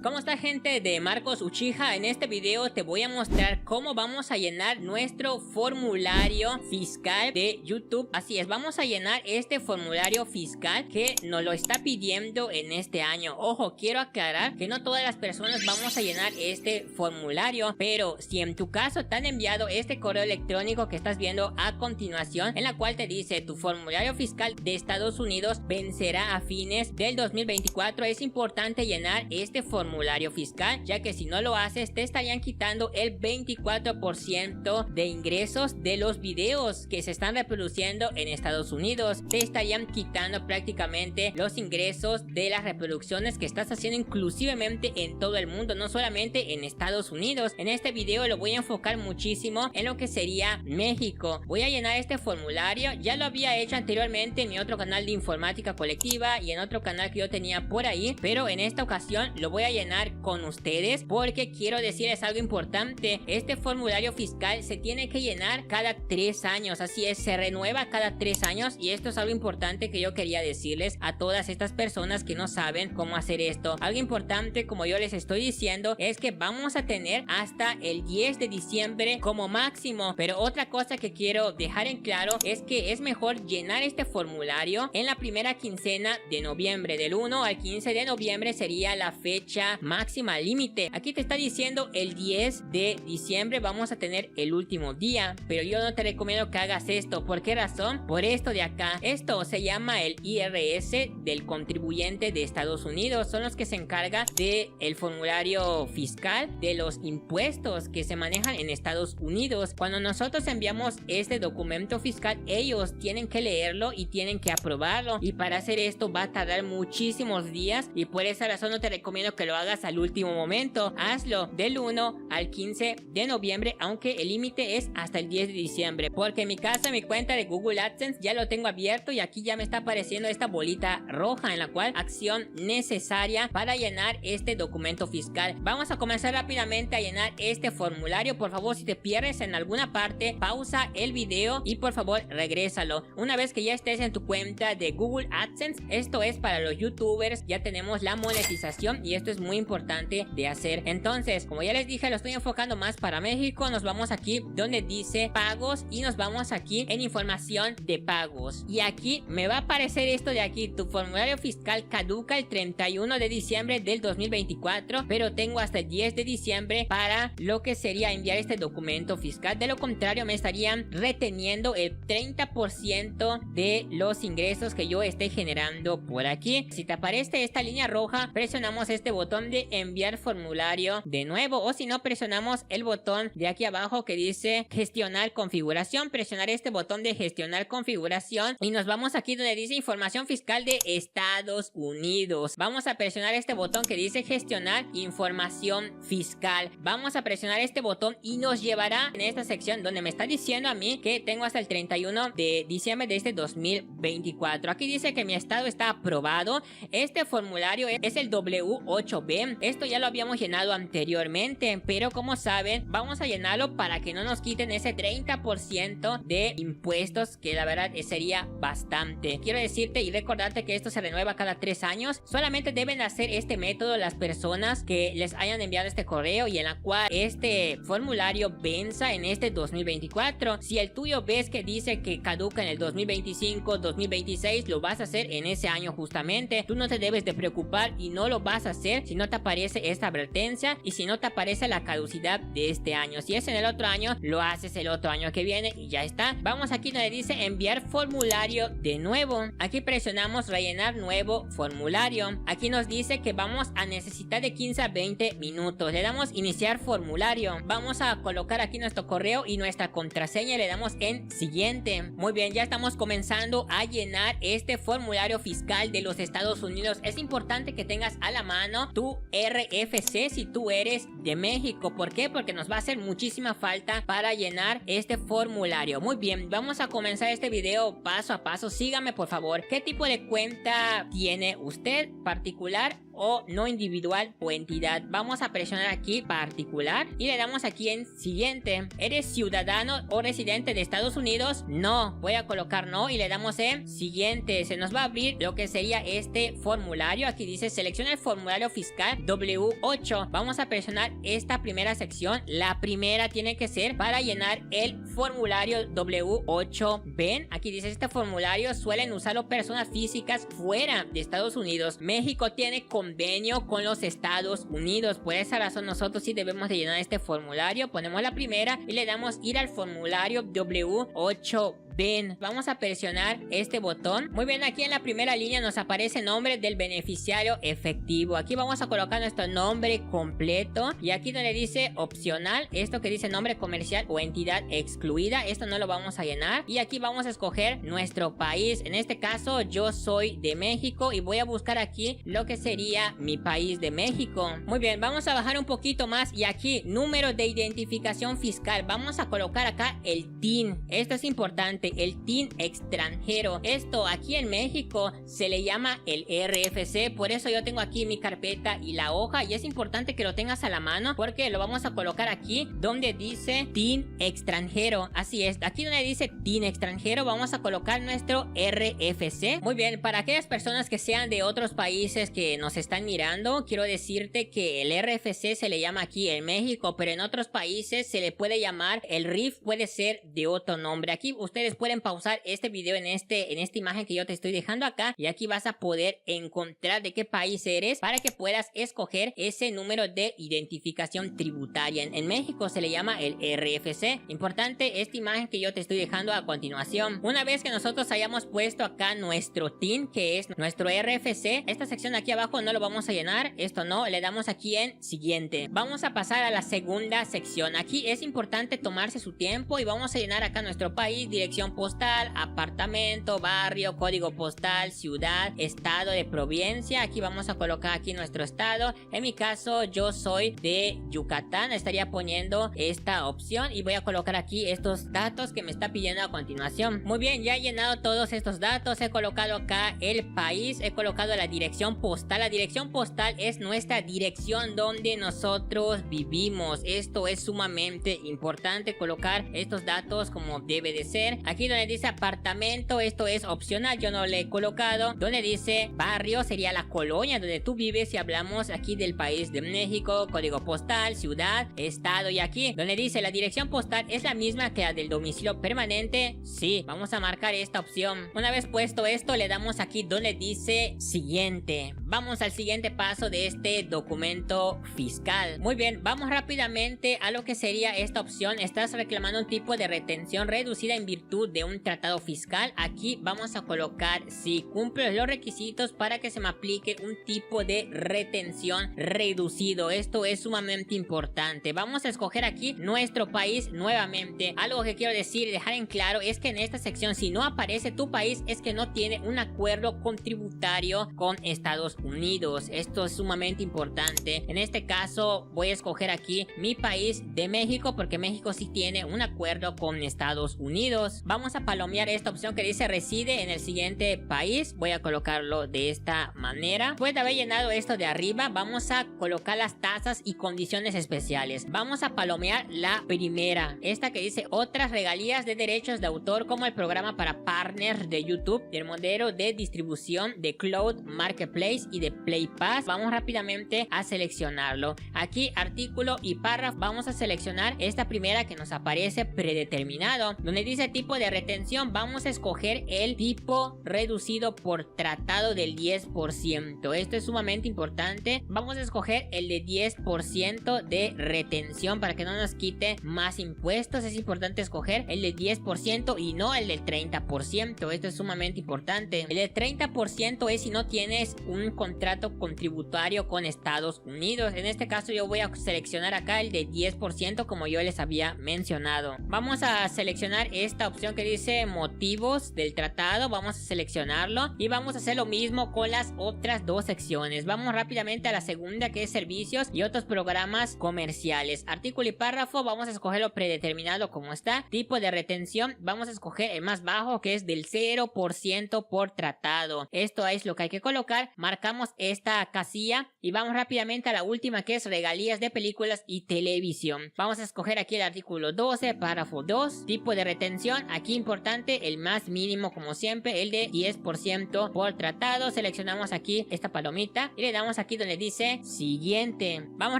¿Cómo está, gente de Marcos Uchiha? En este video te voy a mostrar cómo vamos a llenar nuestro formulario fiscal de YouTube. Así es, vamos a llenar este formulario fiscal que nos lo está pidiendo en este año. Ojo, quiero aclarar que no todas las personas vamos a llenar este formulario, pero si en tu caso te han enviado este correo electrónico que estás viendo a continuación, en la cual te dice tu formulario fiscal de Estados Unidos vencerá a fines del 2024, es importante llenar este formulario fiscal, ya que si no lo haces te estarían quitando el 24% de ingresos de los videos que se están reproduciendo en Estados Unidos. Te estarían quitando prácticamente los ingresos de las reproducciones que estás haciendo inclusivemente en todo el mundo, no solamente en Estados Unidos. En este video lo voy a enfocar muchísimo en lo que sería México. Voy a llenar este formulario, ya lo había hecho anteriormente en mi otro canal de informática colectiva y en otro canal que yo tenía por ahí, pero en esta ocasión lo voy a llenar con ustedes porque quiero decirles algo importante. Este formulario fiscal se tiene que llenar cada 3 años, así es, se renueva cada 3 años, y esto es algo importante que yo quería decirles a todas estas personas que no saben cómo hacer esto. Algo importante, como yo les estoy diciendo, es que vamos a tener hasta el 10 de diciembre como máximo, pero otra cosa que quiero dejar en claro es que es mejor llenar este formulario en la primera quincena de noviembre. Del 1 al 15 de noviembre sería la fecha máxima límite. Aquí te está diciendo el 10 de diciembre vamos a tener el último día, pero yo no te recomiendo que hagas esto. ¿Por qué razón? Por esto de acá. Esto se llama el IRS del contribuyente de Estados Unidos. Son los que se encargan de el formulario fiscal de los impuestos que se manejan en Estados Unidos. Cuando nosotros enviamos este documento fiscal, ellos tienen que leerlo y tienen que aprobarlo, y para hacer esto va a tardar muchísimos días, y por esa razón no te recomiendo que lo hagas al último momento. Hazlo del 1 al 15 de noviembre, aunque el límite es hasta el 10 de diciembre, porque en mi caso mi cuenta de Google AdSense ya lo tengo abierto y aquí ya me está apareciendo esta bolita roja en la cual acción necesaria para llenar este documento fiscal. Vamos a comenzar rápidamente a llenar este formulario. Por favor, si te pierdes en alguna parte, pausa el video y por favor regrésalo. Una vez que ya estés en tu cuenta de Google AdSense, esto es para los youtubers, ya tenemos la monetización y esto es muy importante de hacer. Entonces, como ya les dije, lo estoy enfocando más para México. Nos vamos aquí donde dice pagos y nos vamos aquí en información de pagos, y aquí me va a aparecer esto de aquí: tu formulario fiscal caduca el 31 de diciembre del 2024, pero tengo hasta el 10 de diciembre para lo que sería enviar este documento fiscal. De lo contrario me estarían reteniendo el 30% de los ingresos que yo esté generando por aquí. Si te aparece esta línea roja, presionamos este botón de enviar formulario de nuevo, o si no, presionamos el botón de aquí abajo que dice gestionar configuración. Presionar este botón de gestionar configuración y nos vamos aquí donde dice información fiscal de Estados Unidos. Vamos a presionar este botón que dice gestionar información fiscal. Vamos a presionar este botón y nos llevará en esta sección donde me está diciendo a mí que tengo hasta el 31 de diciembre de este 2024. Aquí dice que mi estado está aprobado. Este formulario es el W8B. Esto ya lo habíamos llenado anteriormente, pero como saben, vamos a llenarlo para que no nos quiten ese 30% de impuestos, que la verdad sería bastante. Quiero decirte y recordarte que esto se renueva cada 3 años. Solamente deben hacer este método las personas que les hayan enviado este correo y en la cual este formulario venza en este 2024. Si el tuyo ves que dice que caduca en el 2025, 2026, lo vas a hacer en ese año justamente. Tú no te debes de preocupar y no lo vas a hacer si no te aparece esta advertencia y si no te aparece la caducidad de este año. Si es en el otro año, lo haces el otro año que viene y ya está. Vamos aquí donde dice enviar formulario de nuevo. Aquí presionamos rellenar nuevo formulario. Aquí nos dice que vamos a necesitar de 15 a 20 minutos. Le damos iniciar formulario. Vamos a colocar aquí nuestro correo y nuestra contraseña y le damos en siguiente. Muy bien, ya estamos comenzando a llenar este formulario fiscal de los Estados Unidos. Es importante que tengas a la mano tu RFC si tú eres de México. ¿Por qué? Porque nos va a hacer muchísima falta para llenar este formulario. Muy bien, vamos a comenzar este video paso a paso. Sígame por favor. ¿Qué tipo de cuenta tiene usted? ¿Particular o no individual o entidad. Vamos a presionar aquí particular y le damos aquí en siguiente. ¿Eres ciudadano o residente de Estados Unidos? No. Voy a colocar no y le damos en siguiente. Se nos va a abrir lo que sería este formulario. Aquí dice selecciona el formulario fiscal W8. Vamos a presionar esta primera sección. La primera tiene que ser para llenar el formulario W8. Ven, aquí dice este formulario suelen usarlo personas físicas fuera de Estados Unidos. México tiene convenio con los Estados Unidos. Por esa razón nosotros sí debemos de llenar este formulario. Ponemos la primera y le damos ir al formulario W8. Ven, vamos a presionar este botón. Muy bien, aquí en la primera línea nos aparece nombre del beneficiario efectivo. Aquí vamos a colocar nuestro nombre completo. Y aquí donde dice opcional, esto que dice nombre comercial o entidad excluida, esto no lo vamos a llenar. Y aquí vamos a escoger nuestro país. En este caso yo soy de México y voy a buscar aquí lo que sería mi país de México. Muy bien, vamos a bajar un poquito más y aquí número de identificación fiscal. Vamos a colocar acá el TIN. Esto es importante. El TIN extranjero. Esto aquí en México se le llama el RFC. Por eso yo tengo aquí mi carpeta y la hoja. Y es importante que lo tengas a la mano porque lo vamos a colocar aquí donde dice TIN extranjero. Así es. Aquí donde dice TIN extranjero vamos a colocar nuestro RFC. Muy bien. Para aquellas personas que sean de otros países que nos están mirando, quiero decirte que el RFC se le llama aquí en México, pero en otros países se le puede llamar el RIF, puede ser de otro nombre. Aquí ustedes pueden pausar este video en esta imagen que yo te estoy dejando acá y aquí vas a poder encontrar de qué país eres para que puedas escoger ese número de identificación tributaria. En México se le llama el RFC. Importante esta imagen que yo te estoy dejando a continuación. Una vez que nosotros hayamos puesto acá nuestro TIN, que es nuestro RFC, esta sección aquí abajo no lo vamos a llenar, esto no, le damos aquí en siguiente. Vamos a pasar a la segunda sección. Aquí es importante tomarse su tiempo y vamos a llenar acá nuestro país, dirección postal, apartamento, barrio, código postal, ciudad, estado de provincia. Aquí vamos a colocar aquí nuestro estado. En mi caso yo soy de Yucatán, estaría poniendo esta opción y voy a colocar aquí estos datos que me está pidiendo a continuación. Muy bien, ya he llenado todos estos datos, he colocado acá el país, he colocado la dirección postal. La dirección postal es nuestra dirección donde nosotros vivimos. Esto es sumamente importante, colocar estos datos como debe de ser. Aquí donde dice apartamento, esto es opcional, yo no le he colocado. Donde dice barrio sería la colonia donde tú vives, si hablamos aquí del país de México, código postal, ciudad, estado. Y aquí donde dice la dirección postal es la misma que la del domicilio permanente, sí, vamos a marcar esta opción. Una vez puesto esto le damos aquí donde dice siguiente. Vamos al siguiente paso de este documento fiscal. Muy bien, vamos rápidamente a lo que sería esta opción. Estás reclamando un tipo de retención reducida en virtud de un tratado fiscal. Aquí vamos a colocar si cumple los requisitos para que se me aplique un tipo de retención reducido. Esto es sumamente importante. Vamos a escoger aquí nuestro país nuevamente. Algo que quiero decir y dejar en claro es que en esta sección si no aparece tu país es que no tiene un acuerdo contributario con Estados Unidos. Esto es sumamente importante. En este caso voy a escoger aquí mi país de México porque México sí tiene un acuerdo con Estados Unidos. Vamos a palomear esta opción que dice reside en el siguiente país. Voy a colocarlo de esta manera. Después de haber llenado esto de arriba, vamos a colocar las tasas y condiciones especiales. Vamos a palomear la primera, esta que dice otras regalías de derechos de autor como el programa para partners de YouTube, el modelo de distribución de Cloud Marketplace y de Play Pass. Vamos rápidamente a seleccionarlo. Aquí artículo y párrafo, vamos a seleccionar esta primera que nos aparece predeterminado. Donde dice tipo de retención, vamos a escoger el tipo reducido por tratado del 10%. Esto es sumamente importante. Vamos a escoger el de 10% de retención para que no nos quite más impuestos. Es importante escoger el de 10% y no el del 30%. Esto es sumamente importante. El de 30% es si no tienes un contrato contributario con Estados Unidos. En este caso yo voy a seleccionar acá el de 10% como yo les había mencionado. Vamos a seleccionar esta opción sección que dice motivos del tratado, vamos a seleccionarlo y vamos a hacer lo mismo con las otras dos secciones. Vamos rápidamente a la segunda, que es servicios y otros programas comerciales. Artículo y párrafo, vamos a escogerlo predeterminado como está. Tipo de retención, vamos a escoger el más bajo, que es del 0% por tratado. Esto es lo que hay que colocar. Marcamos esta casilla y vamos rápidamente a la última, que es regalías de películas y televisión. Vamos a escoger aquí el artículo 12, párrafo 2. Tipo de retención, aquí importante el más mínimo como siempre, el de 10% por tratado. Seleccionamos aquí esta palomita y le damos aquí donde dice siguiente. Vamos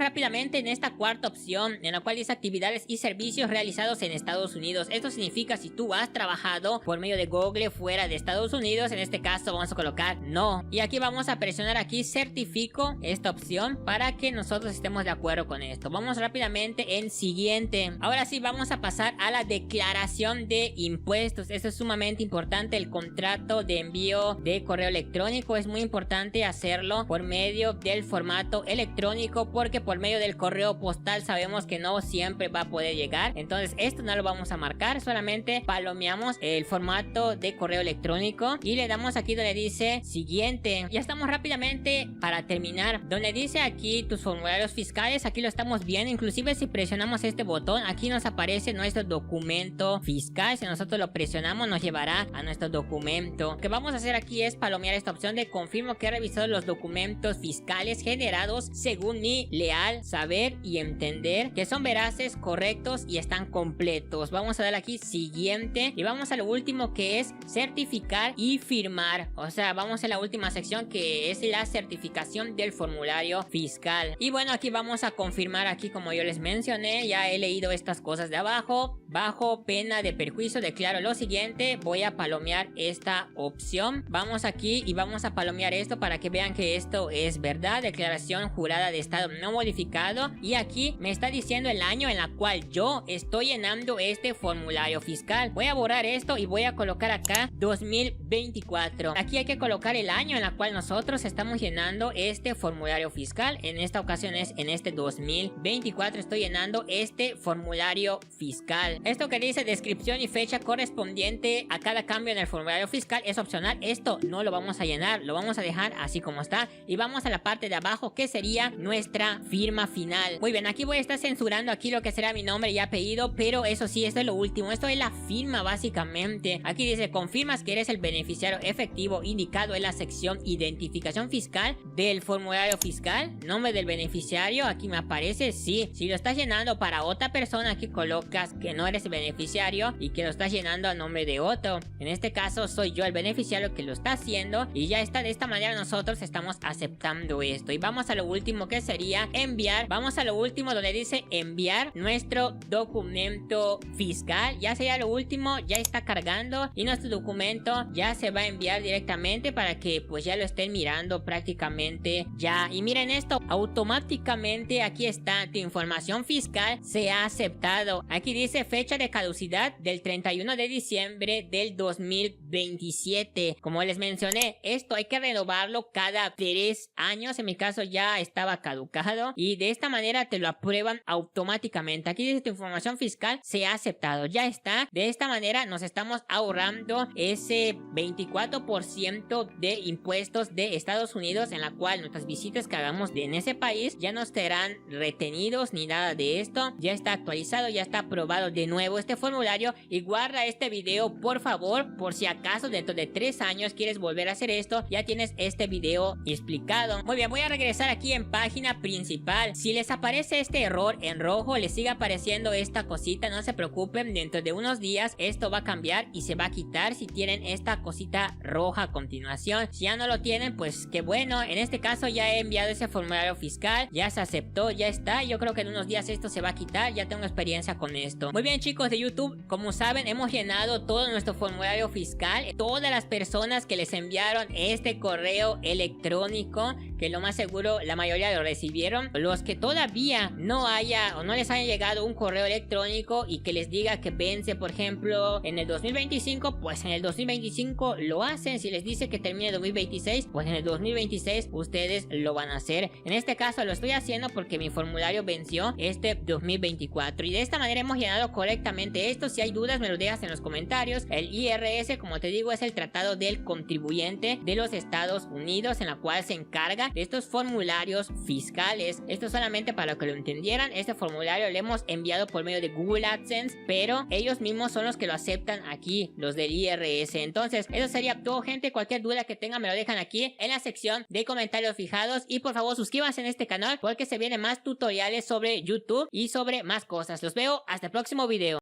rápidamente en esta cuarta opción, en la cual dice actividades y servicios realizados en Estados Unidos. Esto significa si tú has trabajado por medio de Google fuera de Estados Unidos. En este caso vamos a colocar no. Y aquí vamos a presionar aquí certifico esta opción para que nosotros estemos de acuerdo con esto. Vamos rápidamente en siguiente. Ahora sí vamos a pasar a la declaración de impuestos. Esto es sumamente importante. El contrato de envío de correo electrónico es muy importante hacerlo por medio del formato electrónico, porque por medio del correo postal sabemos que no siempre va a poder llegar. Entonces esto no lo vamos a marcar, solamente palomeamos el formato de correo electrónico y le damos aquí donde dice siguiente. Ya estamos rápidamente para terminar donde dice aquí tus formularios fiscales. Aquí lo estamos viendo, inclusive si presionamos este botón aquí nos aparece nuestro documento fiscal. Si nosotros lo presionamos nos llevará a nuestro documento. Lo que vamos a hacer aquí es palomear esta opción de confirmo que he revisado los documentos fiscales generados según mi leal saber y entender, que son veraces, correctos y están completos. Vamos a dar aquí siguiente y vamos a lo último, que es certificar y firmar. O sea, vamos a la última sección, que es la certificación del formulario fiscal. Y bueno, aquí vamos a confirmar aquí, como yo les mencioné, ya he leído estas cosas de abajo. Bajo pena de perjuicio declaro lo siguiente. Voy a palomear esta opción. Vamos aquí y vamos a palomear esto para que vean que esto es verdad. Declaración jurada de estado no modificado. Y aquí me está diciendo el año en la cual yo estoy llenando este formulario fiscal. Voy a borrar esto y voy a colocar acá 2024. Aquí hay que colocar el año en la cual nosotros estamos llenando este formulario fiscal. En esta ocasión es en este 2024 estoy llenando este formulario fiscal. Esto que dice descripción y fecha correspondiente a cada cambio en el formulario fiscal es opcional. Esto no lo vamos a llenar, lo vamos a dejar así como está. Y vamos a la parte de abajo, que sería nuestra firma final. Muy bien, aquí voy a estar censurando aquí lo que será mi nombre y apellido, pero eso sí, esto es lo último. Esto es la firma básicamente. Aquí dice confirmas que eres el beneficiario efectivo indicado en la sección identificación fiscal del formulario fiscal. Nombre del beneficiario, aquí me aparece sí. Si lo estás llenando para otra persona, aquí colocas que no eres el beneficiario y que lo estás llenando a nombre de otro. En este caso soy yo el beneficiario que lo está haciendo y ya está. De esta manera nosotros estamos aceptando esto. Y vamos a lo último, que sería enviar. Vamos a lo último donde dice enviar nuestro documento fiscal. Ya sería lo último, ya está cargando y nuestro documento ya se va a enviar directamente para que pues ya lo estén mirando prácticamente ya. Y miren esto, automáticamente aquí está, tu información fiscal se ha aceptado. Aquí dice fecha de caducidad del 31 de diciembre del 2027. Como les mencioné, esto hay que renovarlo cada 3 años. En mi caso ya estaba caducado y de esta manera te lo aprueban automáticamente. Aquí dice tu información fiscal se ha aceptado, ya está. De esta manera nos estamos ahorrando ese 24% de impuestos de Estados Unidos, en la cual nuestras visitas que hagamos en ese país ya no serán retenidos ni nada de esto. Ya está actualizado, ya está aprobado de nuevo este formulario. Y guarda este video por favor, por si acaso dentro de 3 años quieres volver a hacer esto, ya tienes este video explicado. Muy bien, voy a regresar aquí en página principal. Si les aparece este error en rojo, les sigue apareciendo esta cosita, no se preocupen, dentro de unos días esto va a cambiar y se va a quitar si tienen esta cosita roja a continuación. Si ya no lo tienen, pues qué bueno. En este caso ya he enviado ese formulario fiscal, ya se aceptó, ya está. Yo creo que en unos días esto se va a quitar, ya tengo experiencia con esto. Muy bien, chicos de YouTube, como saben hemos llenado todo nuestro formulario fiscal. Todas las personas que les enviaron este correo electrónico que lo más seguro la mayoría lo recibieron. Los que todavía no haya o no les haya llegado un correo electrónico y que les diga que vence, por ejemplo, en el 2025, pues en el 2025 lo hacen. Si les dice que termine en 2026, pues en el 2026 ustedes lo van a hacer. En este caso lo estoy haciendo porque mi formulario venció este 2024 y de esta manera hemos llenado correctamente esto. Si hay dudas me lo dejas en los comentarios. El IRS, como te digo, es el tratado del contribuyente de los Estados Unidos, en la cual se encarga de estos formularios fiscales. Esto solamente para que lo entendieran. Este formulario lo hemos enviado por medio de Google AdSense, pero ellos mismos son los que lo aceptan aquí, los del IRS. Entonces eso sería todo, gente. Cualquier duda que tengan me lo dejan aquí en la sección de comentarios fijados y por favor suscríbanse en este canal porque se vienen más tutoriales sobre YouTube y sobre más cosas. Los veo hasta el próximo video.